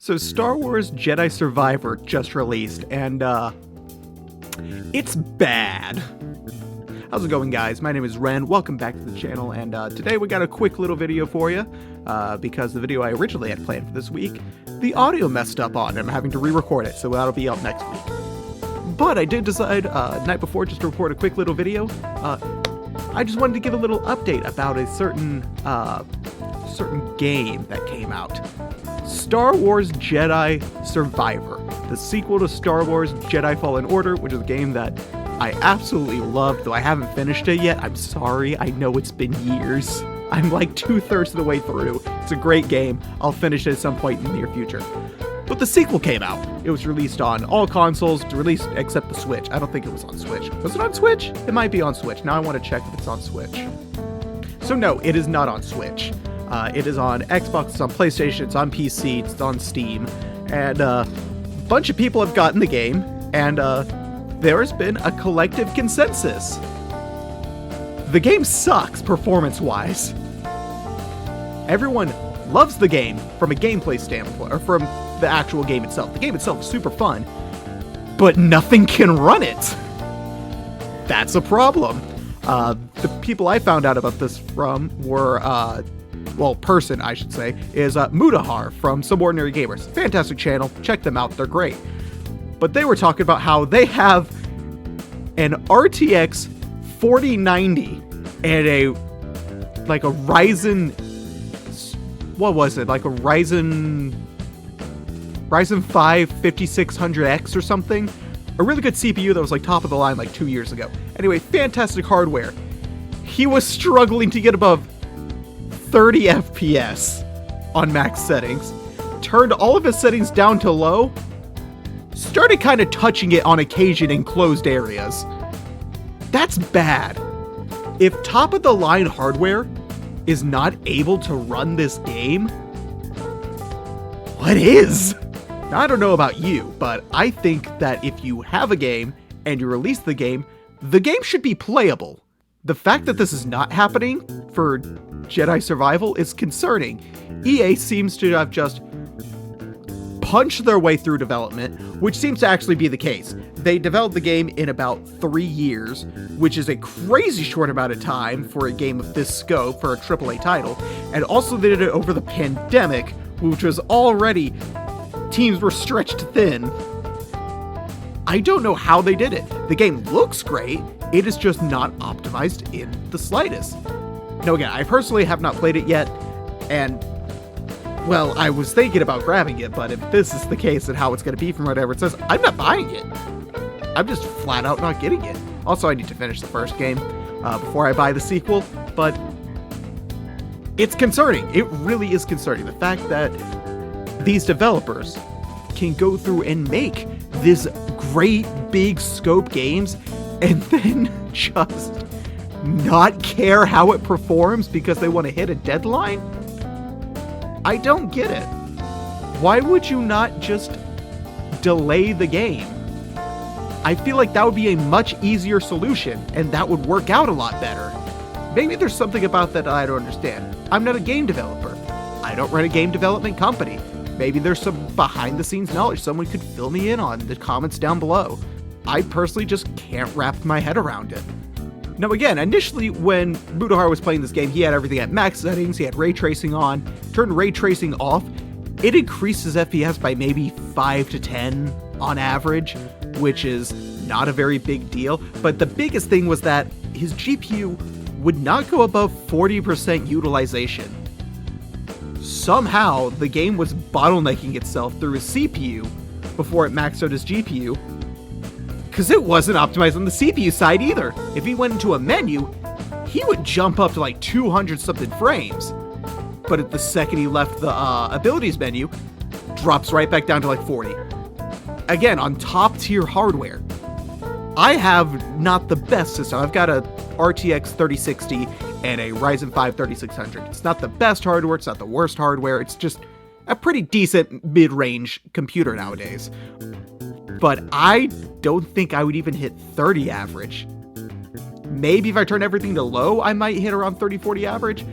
So Star Wars Jedi Survivor just released, and it's bad. How's it going, guys? My name is Ren. Welcome back to the channel, and today we got a quick little video for you, because the video I originally had planned for this week, the audio messed up on, and I'm having to re-record it, so that'll be out next week. But I did decide, the night before, just to record a quick little video. I just wanted to give a little update about a certain game that came out. Star Wars Jedi Survivor, the sequel to Star Wars Jedi Fallen Order, which is a game that I absolutely loved, though I haven't finished it yet. I'm sorry, I know it's been years. I'm like 2/3 of the way through. It's a great game. I'll finish it at some point in the near future. But the sequel came out. It was released on all consoles, released except the Switch. I don't think it was on Switch. Was it on Switch? It might be on Switch. Now I want to check if it's on Switch. So no, it is not on Switch. It is on Xbox, it's on PlayStation, it's on PC, it's on Steam, and a bunch of people have gotten the game, and there has been a collective consensus. The game sucks performance-wise. Everyone loves the game from a gameplay standpoint, or from the actual game itself. The game itself is super fun, but nothing can run it. That's a problem. The people I found out about this from were, person, I should say, is Mudahar from Some Ordinary Gamers. Fantastic channel. Check them out. They're great. But they were talking about how they have an RTX 4090 and a Ryzen, what was it? Like a Ryzen 5 5600X or something. A really good CPU that was like top of the line like 2 years ago. Anyway, fantastic hardware. He was struggling to get above 30 FPS on max settings, turned all of his settings down to low, started kind of touching it on occasion in closed areas. That's bad. If top of the line hardware is not able to run this game, what is? Now, I don't know about you, but I think that if you have a game and you release the game should be playable. The fact that this is not happening for Jedi Survival is concerning. EA seems to have just punched their way through development, which seems to actually be the case. They developed the game in about 3 years, which is a crazy short amount of time for a game of this scope for a AAA title, and also they did it over the pandemic, which was already, teams were stretched thin. I don't know how they did it. The game looks great, it is just not optimized in the slightest. Now again, I personally have not played it yet, and, well, I was thinking about grabbing it, but if this is the case and how it's going to be from whatever it says, I'm not buying it. I'm just flat out not getting it. Also, I need to finish the first game before I buy the sequel, but it's concerning. It really is concerning. The fact that these developers can go through and make this great big scope games and then just not care how it performs because they want to hit a deadline? I don't get it. Why would you not just delay the game? I feel like that would be a much easier solution, and that would work out a lot better. Maybe there's something about that I don't understand. I'm not a game developer. I don't run a game development company. Maybe there's some behind-the-scenes knowledge someone could fill me in on in the comments down below. I personally just can't wrap my head around it. Now again, initially when Mudahar was playing this game, he had everything at max settings, he had ray tracing on, turned ray tracing off. It increases FPS by maybe 5 to 10 on average, which is not a very big deal. But the biggest thing was that his GPU would not go above 40% utilization. Somehow, the game was bottlenecking itself through his CPU before it maxed out his GPU, because it wasn't optimized on the CPU side either. If he went into a menu, he would jump up to like 200 something frames. But at the second he left the abilities menu, drops right back down to like 40. Again, on top tier hardware. I have not the best system. I've got a RTX 3060 and a Ryzen 5 3600. It's not the best hardware, it's not the worst hardware, it's just a pretty decent mid-range computer nowadays. But I don't think I would even hit 30 average. Maybe if I turn everything to low, I might hit around 30-40 average.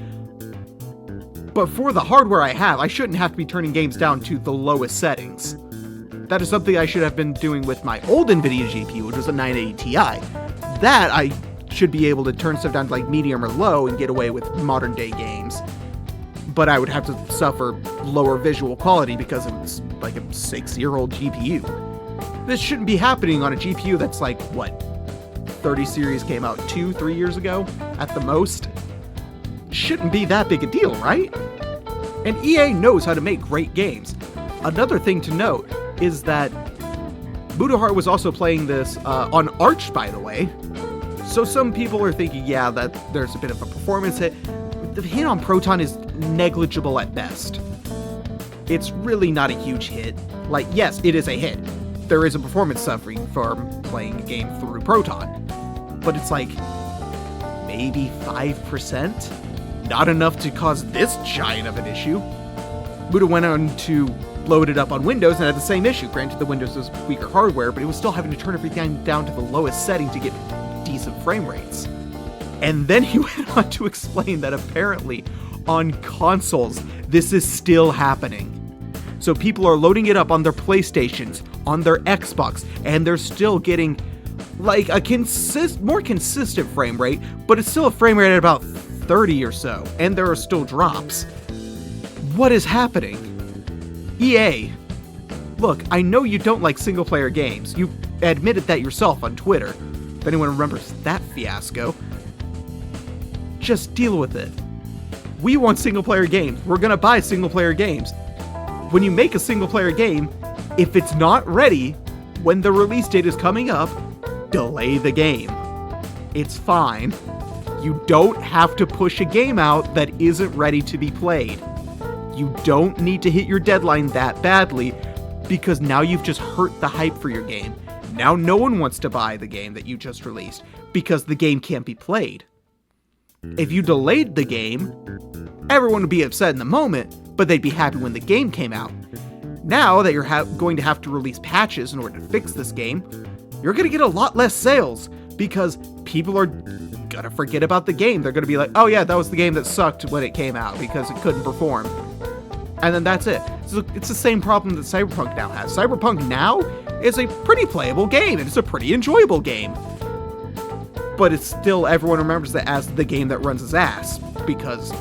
But for the hardware I have, I shouldn't have to be turning games down to the lowest settings. That is something I should have been doing with my old NVIDIA GPU, which was a 980 Ti. That I should be able to turn stuff down to like medium or low and get away with modern day games. But I would have to suffer lower visual quality because it's like a 6-year-old GPU. This shouldn't be happening on a GPU that's like, what, 30 series came out 2-3 years ago at the most? Shouldn't be that big a deal, right? And EA knows how to make great games. Another thing to note is that Mutahar was also playing this on Arch, by the way. So some people are thinking, yeah, that there's a bit of a performance hit. The hit on Proton is negligible at best. It's really not a huge hit. Like, yes, it is a hit. There is a performance suffering from playing a game through Proton. But it's like, maybe 5%? Not enough to cause this giant of an issue. Muta went on to load it up on Windows and had the same issue. Granted, the Windows was weaker hardware, but it was still having to turn everything down to the lowest setting to get decent frame rates. And then he went on to explain that apparently on consoles, this is still happening. So people are loading it up on their PlayStations, on their Xbox, and they're still getting like a more consistent frame rate, but it's still a frame rate at about 30 or so, and there are still drops. What is happening? EA, look, I know you don't like single-player games. You admitted that yourself on Twitter. If anyone remembers that fiasco. Just deal with it. We want single-player games. We're gonna buy single-player games. When you make a single-player game, if it's not ready when the release date is coming up, delay the game. It's fine. You don't have to push a game out that isn't ready to be played. You don't need to hit your deadline that badly, because now you've just hurt the hype for your game. Now no one wants to buy the game that you just released, because the game can't be played. If you delayed the game, everyone would be upset in the moment, but they'd be happy when the game came out. Now that you're going to have to release patches in order to fix this game, you're going to get a lot less sales, because people are going to forget about the game. They're going to be like, oh yeah, that was the game that sucked when it came out because it couldn't perform. And then that's it. So it's the same problem that Cyberpunk now has. Cyberpunk now is a pretty playable game, and it's a pretty enjoyable game. But it's still, everyone remembers it as the game that runs its ass, because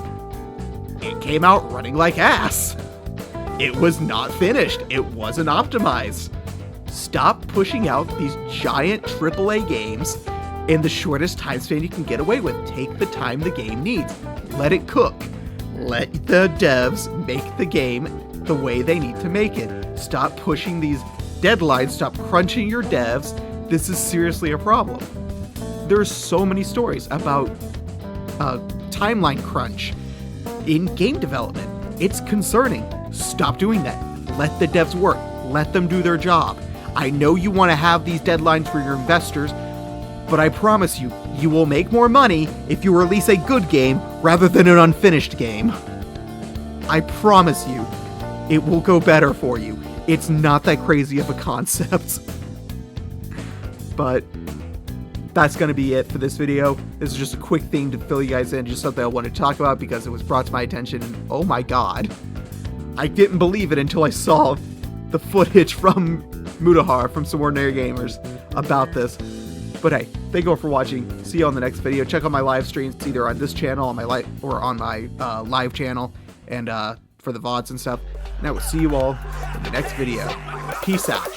it came out running like ass. It was not finished. It wasn't optimized. Stop pushing out these giant AAA games in the shortest time span you can get away with. Take the time the game needs. Let it cook. Let the devs make the game the way they need to make it. Stop pushing these deadlines. Stop crunching your devs. This is seriously a problem. There's so many stories about timeline crunch in game development. It's concerning. Stop doing that. Let the devs work. Let them do their job. I know you want to have these deadlines for your investors, but I promise you, you will make more money if you release a good game rather than an unfinished game. I promise you, it will go better for you. It's not that crazy of a concept. But that's going to be it for this video. This is just a quick thing to fill you guys in, just something I wanted to talk about because it was brought to my attention, and oh my god. I didn't believe it until I saw the footage from Mutahar from Some Ordinary Gamers about this. But hey, thank you all for watching. See you on the next video. Check out my live streams, either on this channel, on my live channel, and for the VODs and stuff. And I will see you all in the next video. Peace out.